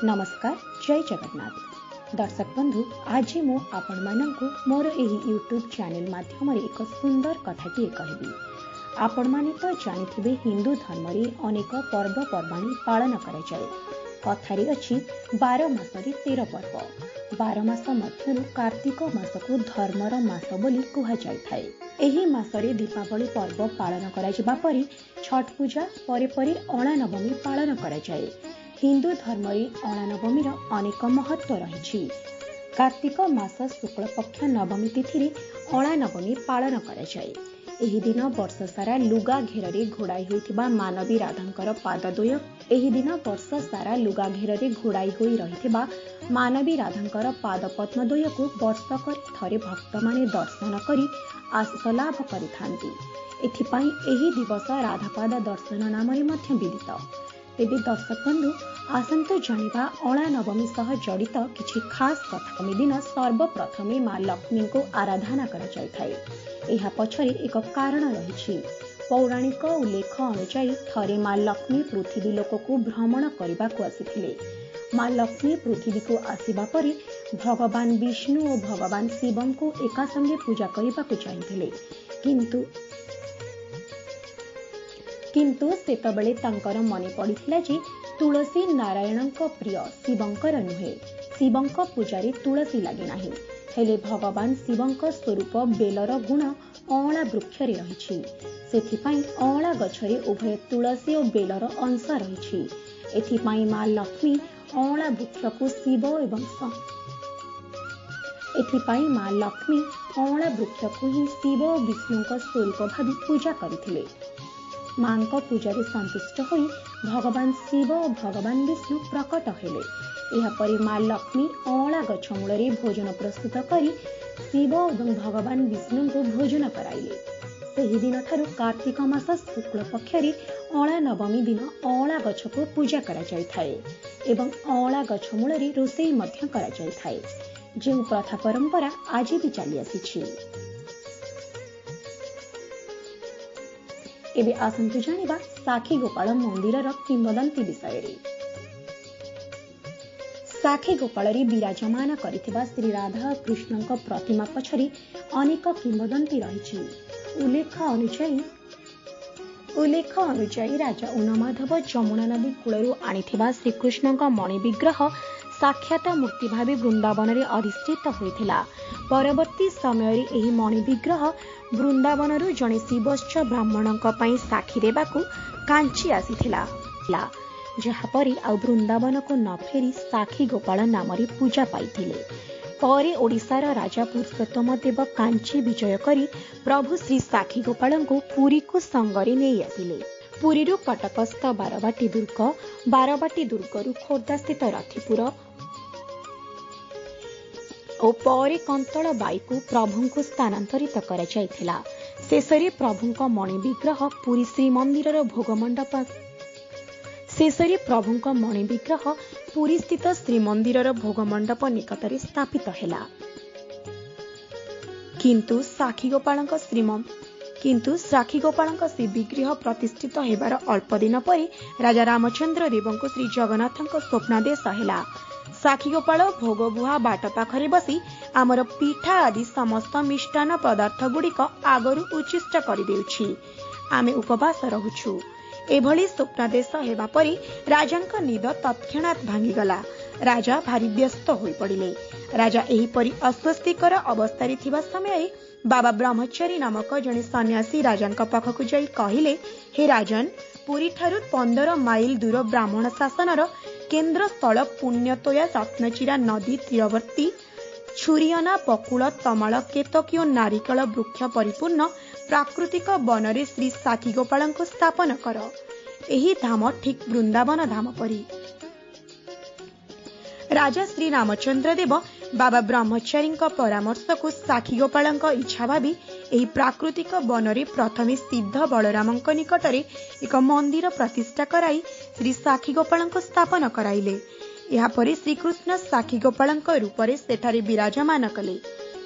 नमस्कार, जय जगन्नाथ। दर्शक बंधु, आज मु आपण माननकु मोर एही यूट्यूब चैनल माध्यम एक सुंदर कथाटी कहबी। आपण माने तो जानिथिबे हिंदू धर्म रे अनेक पर्व पर्वाणी पालन करा जाए। कथारी अछि 12 मासरे 13 पर्व। 12 मास मध्यरु कार्तिक मास को धर्मर मास बोली कुहा जाय थाए। एही मासरे दीपावली पर्व पालन करा जिबा परी छठ पूजा परे परे अणा नवमी पालन करा जाए। हिंदू धर्म रे अणा नवमीर अनेक महत्व रही। कार्तिक मास शुक्ल पक्ष नवमी तिथि रे अणा नवमी पालन करा जाए। एही दिन वर्ष सारा लुगा घेर रे घोड़ाई होइथिबा मानवी राधांकर पादद्वय एही दिन वर्ष सारा लुगा घेर रे घोड़ाई होई रहिथिबा मानवी राधांकर पाद पद्मद्वय को वर्षकर थरे भक्त माने दर्शन करी आशीष लाभ करिथांती। एथिपाई एही दिवस राधापाद दर्शन नाम रे मध्य विदित। तेबे दर्शक बंधु, आसंतु जानिबा अणा नवमी सह जड़ित किछि खास कथा। दिन सर्वप्रथमे माँ लक्ष्मी को आराधना करा जाय थाए। एहा पछरे एक कारण रहिछि। पौराणिक उल्लेख अनुसार थरे माँ लक्ष्मी पृथ्वी लोक को भ्रमण करने को आसिथिले। माँ लक्ष्मी पृथ्वी को आसिबा परे भगवान विष्णु और भगवान शिव को एका संगे पूजा करने को चाहिए, किंतु सेतबेले तांकर मने पड़िथिला जे तुलसी नारायणଙ୍କ प्रिय शिवंकर नुहे। शिवंक पूजारे तुलसी लागे नाही, हेले भगवान शिवंक स्वरूप बेलर गुण अँला वृक्ष रे रहिछि। सेथिपाई अँला गछरे उभय तुलसी और बेलर अंश रहिछि। एथिपाई माँ लक्ष्मी अँला वृक्ष को शिव एवं एथिपाई माँ लक्ष्मी अँला वृक्ष को ही शिव और विष्णुଙ୍କ स्वरूप भावी पूजा करथिले। माँ को पूजारे संतुष्ट होई भगवान शिव और भगवान विष्णु प्रकट हेले। एहापरि माँ लक्ष्मी अँला गछ मूल भोजन प्रस्तुत करी शिव और भगवान विष्णु को भोजन कराइले। सेही दिन ठारू कार्तिक मास शुक्ल पक्षरे अँला नवमी दिन अँला गछ को पूजा करा जाय थाए एवं अँला गछ मूल रोषेई मध्य करा जाय थाए, जो प्रथा परंपरा आज भी चली आसीछि। एबे आसंतु जानिबा साखी गोपाल मंदिर किंवदंती विषय रे। साखी गोपाल विराजमान करिथिबा श्री राधा कृष्णଙ୍କ प्रतिमा पछरे अनेक किंवदंती रहिछि। उल्लेख अनुसार राजा उनमाधव जमुना नदी कूलरू आनिथिबा श्रीकृष्णଙ୍କ मणि विग्रह साक्षात मूर्ति भावे वृंदावन रे अधिष्ठित होइथिला। परवर्ती समय रे एही मणि विग्रह वृंदावन रु जणे शिवश्च ब्राह्मणଙ୍କ पई साखी देबाकू कांची आसीथिला, जहापरी आ वृंदावन को न फेरी साखी गोपाल नाम रे पूजा पाइथिले। परे ओडिशार राजा पुरुषोत्तम देव कांची विजय करी प्रभु श्री साखी गोपाल को पुरी को संगरे नहीं आसिले। पुरी रु कटकस्थ बारबाटी दुर्गरु खोर्धा स्थित रथिपुर और परे कंतल बाई को प्रभु को स्थानांतरित करा जायथिला। शेषरे प्रभुଙ୍କ मणि विग्रह पुरी श्रीमंदिर भोगमंडप पुरी स्थित श्रीमंदिर भोगमंडप निकटरे स्थापित हेला। किंतु साखी गोपालଙ୍କ श्री विग्रह प्रतिष्ठित हेबार अल्प दिन परे राजा रामचंद्र देवଙ୍କୁ श्री जगन्नाथଙ୍କ स्वप्नादेश हेला। साखी गोपाल भोग बुहा बाट पाखरे बसी आमर पिठा आदि समस्त मिष्टान पदार्थ गुड़िक आगरू उच्चिष्ट कर देउछि, आमे उपवास रहुछु। एभली स्वप्नादेश हेबा परी राजांक निद तत्क्षणात भांगीगला। राजा भारी व्यस्त होई पड़िले। राजा एही परी अस्वस्थिकर अवस्थारे थिबा समय बाबा ब्रह्मचारी नामक जने सन्यासी राजांक पाखकु जाई कहिले, हे राजन, पुरी ठारू 15 माइल दूर ब्राह्मण शासनर केन्द्र स्थल पुण्यतोया रत्नचिरा नदी तीरवर्ती छुरियना पकुल तमाल केतकी और नारिकेल वृक्ष परिपूर्ण प्राकृतिक वनरे श्री साखी गोपाल को स्थापन कर। एही धाम ठीक वृंदावन धाम परी। राजा श्री रामचंद्र देव बाबा ब्रह्मचारी परामर्श को साखी गोपाल इच्छा भावी एही प्राकृतिक वनरे प्रथमे सिद्ध बलराम निकटरे एक मंदिर प्रतिष्ठा कराई श्री साखी गोपाल स्थापन कराइले। यापरे श्रीकृष्ण साखी गोपाल रूपरे सेठारे विराजमान कले,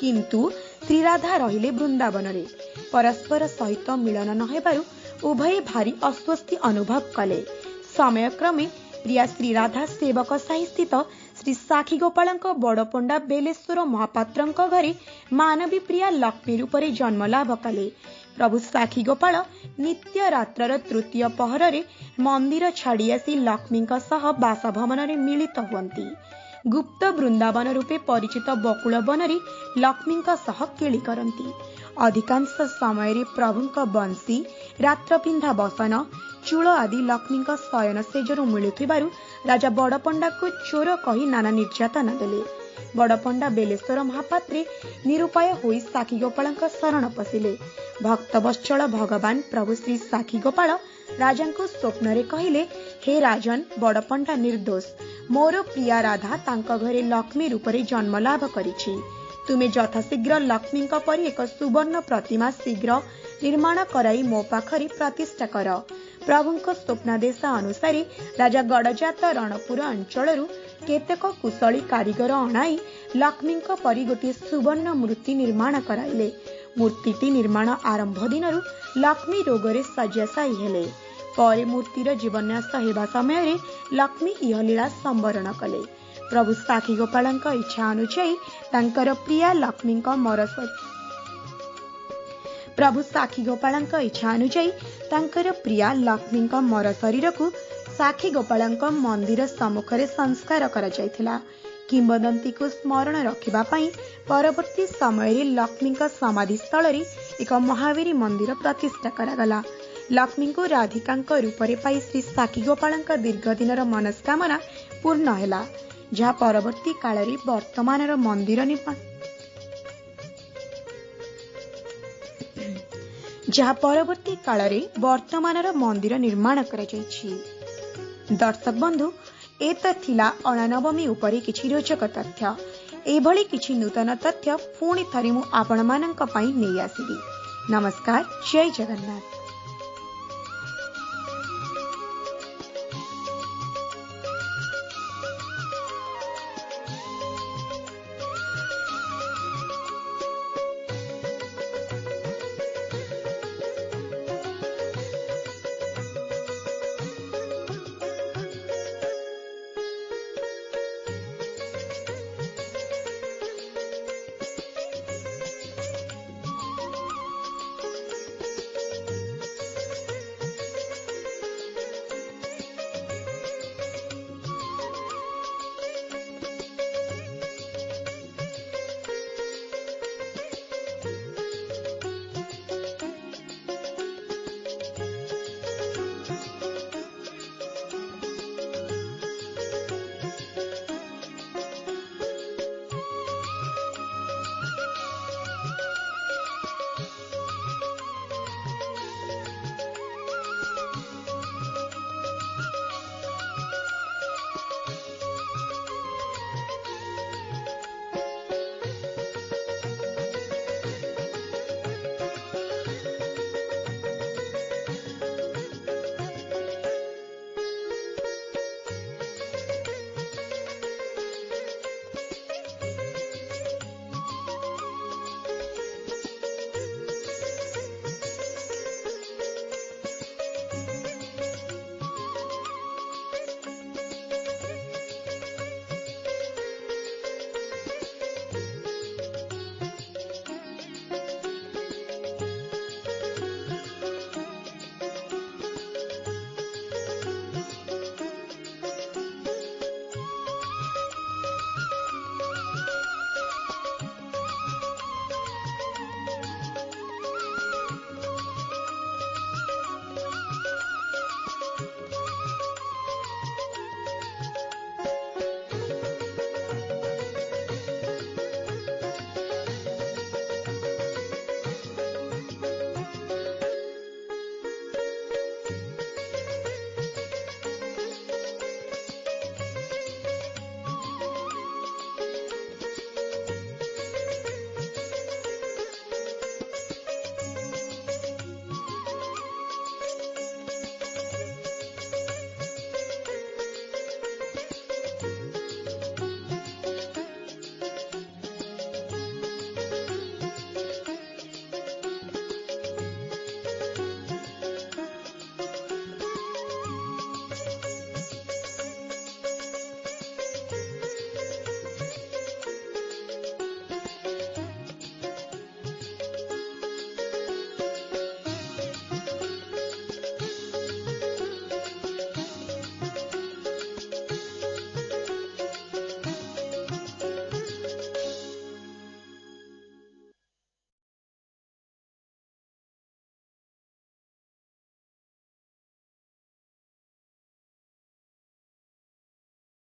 किंतु श्री राधा रहिले वृंदावन रे। परस्पर सहित मिलन न हेबारु उभय भारी अस्वस्थी अनुभव कले। समयक्रमे प्रिया श्री राधा सेवक साही स्थित श्री साखी गोपालଙ୍କ बड़पंडा बेलेश्वर महापात्रଙ୍କ घरे मानवी प्रिया लक्ष्मी रूपरे जन्म लाभ कले। प्रभु साखी गोपाल नित्य रात्रर तृतीय पहर मंदिर छाड़ी आसी लक्ष्मी बासभवन में मिलित हुअन्ति। गुप्त वृंदावन रूपे परिचित बकुल वन में लक्ष्मी केली करती। अधिकांश समय प्रभुଙ୍କ बंशी रात्रपिंधा बसन चूल आदि लक्ष्मी शयन सेजरू मिलुथिबारु राजा बड़पंडा को चोर कही नाना निर्यातना देले। बड़पंडा बेलेश्वर महापात्रे निरुपाय होई साखी गोपाल शरण पशिले। भक्तवत्सल भगवान प्रभु श्री साखी गोपाल राजा को स्वप्न रे कहिले, हे राजन, बड़पंडा निर्दोष। मोर प्रिया राधा तांक घरे लक्ष्मी रूपरे जन्म लाभ करिछि। तुमे यथाशीघ्र लक्ष्मी परी एक सुवर्ण प्रतिमा शीघ्र निर्माण कराई मो पाखरी प्रतिष्ठा कर। प्रभुଙ୍କ स्वप्नादेश अनुसार राजा गड़जात रणपुर अंचलरू केतेक कुशली कारीगर अणाई लक्ष्मी परी गोटे सुवर्ण मूर्ति निर्माण कराइले। मूर्तिटी निर्माण आरंभ दिनरू लक्ष्मी रोगरे शय्याशायी हेले। परे मूर्तिर जीवन्यास हेबा समय लक्ष्मी इहलीला संवरण कले। प्रभु साखी गोपालଙ୍କ इच्छा अनुसार तांकर प्रिया लक्ष्मी प्रभु साखी गोपालଙ୍କ इच्छा अनुसार तांकर प्रिया लक्ष्मी मर शरीर को साखी गोपालଙ୍କ मंदिर सम्मुखरे संस्कार करा जायथिला। किंवदंती को स्मरण रखिबा पई परवर्ती समय लक्ष्मी समाधि स्थल एक महावीर मंदिर प्रतिष्ठा करागला। लक्ष्मी को राधिका रूपरे पाई श्री साखी गोपालଙ୍କ दीर्घ दिनर मनस्कामना पूर्ण हैला, जहा परवर्ती काल वर्तमान मंदिर निर्माण करा जायछि। दर्शक बंधु, एत थिला अणानवमी उपरे किछि रोचक तथ्य। एभली किछि नूतन तथ्य पुणी थरे मु आपण मानंक पई नेई आसीबी। नमस्कार, जय जगन्नाथ।